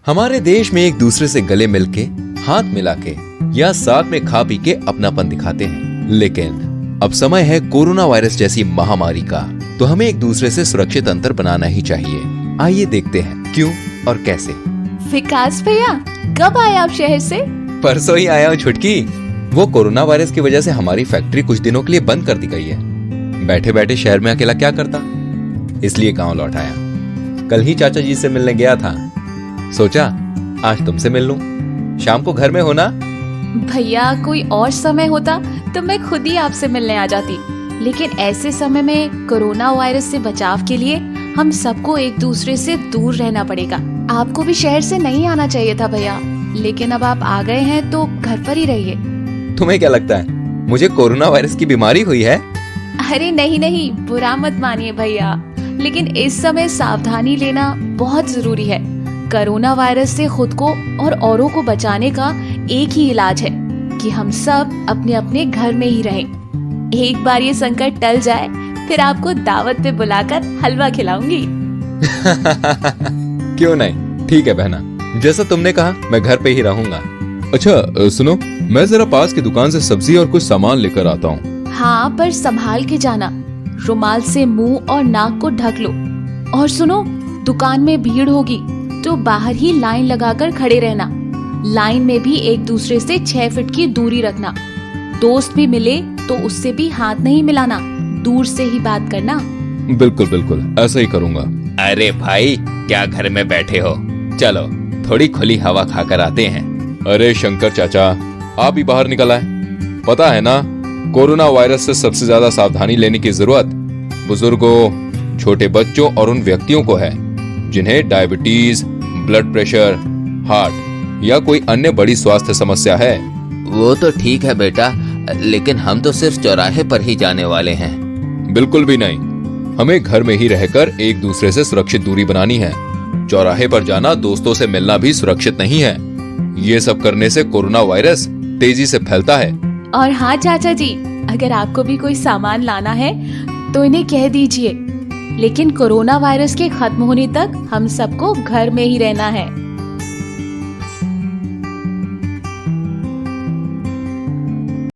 हमारे देश में एक दूसरे से गले मिलके, हाथ मिला के या साथ में खा पी के अपनापन दिखाते हैं। लेकिन अब समय है कोरोना वायरस जैसी महामारी का, तो हमें एक दूसरे से सुरक्षित अंतर बनाना ही चाहिए। आइए देखते हैं क्यों और कैसे। विकास भैया, कब आए आप शहर से? परसों ही आया हूँ छुटकी। वो कोरोना वायरस की वजह से हमारी फैक्ट्री कुछ दिनों के लिए बंद कर दी गई है। बैठे बैठे शहर में अकेला क्या करता, इसलिए गांव लौट आया। कल ही चाचा जी से मिलने गया था, सोचा आज तुमसे मिल लूं। शाम को घर में हो ना? भैया, कोई और समय होता तो मैं खुद ही आपसे मिलने आ जाती, लेकिन ऐसे समय में कोरोना वायरस से बचाव के लिए हम सबको एक दूसरे से दूर रहना पड़ेगा। आपको भी शहर से नहीं आना चाहिए था भैया, लेकिन अब आप आ गए हैं तो घर पर ही रहिए। तुम्हें क्या लगता है मुझे कोरोना वायरस की बीमारी हुई है? अरे नहीं नहीं, बुरा मत मानिए भैया, लेकिन इस समय सावधानी लेना बहुत जरूरी है। कोरोना वायरस से खुद को और औरों को बचाने का एक ही इलाज है कि हम सब अपने अपने घर में ही रहें। एक बार ये संकट टल जाए, फिर आपको दावत पे बुलाकर हलवा खिलाऊंगी। क्यों नहीं, ठीक है बहना, जैसा तुमने कहा मैं घर पे ही रहूंगा। अच्छा सुनो, मैं जरा पास की दुकान से सब्जी और कुछ सामान लेकर आता हूँ। हाँ, पर संभाल के जाना। रुमाल से मुंह और नाक को ढक लो। और सुनो, दुकान में भीड़ होगी तो बाहर ही लाइन लगाकर खड़े रहना। लाइन में भी एक दूसरे से 6 फीट की दूरी रखना। दोस्त भी मिले तो उससे भी हाथ नहीं मिलाना, दूर से ही बात करना। बिल्कुल बिल्कुल, ऐसा ही करूँगा। अरे भाई, क्या घर में बैठे हो, चलो थोड़ी खुली हवा खाकर आते हैं। अरे शंकर चाचा, आप भी बाहर निकल आए। पता है ना, कोरोना वायरस से सबसे ज्यादा सावधानी लेने की जरूरत बुजुर्गों, छोटे बच्चों और उन व्यक्तियों को है जिन्हें डायबिटीज, ब्लड प्रेशर, हार्ट या कोई अन्य बड़ी स्वास्थ्य समस्या है। वो तो ठीक है बेटा, लेकिन हम तो सिर्फ चौराहे पर ही जाने वाले हैं। बिल्कुल भी नहीं, हमें घर में ही रहकर एक दूसरे से सुरक्षित दूरी बनानी है। चौराहे पर जाना, दोस्तों से मिलना भी सुरक्षित नहीं है। ये सब करने से कोरोना वायरस तेजी से फैलता है। और हाँ चाचा जी, अगर आपको भी कोई सामान लाना है तो इन्हें कह दीजिए, लेकिन कोरोना वायरस के खत्म होने तक हम सबको घर में ही रहना है।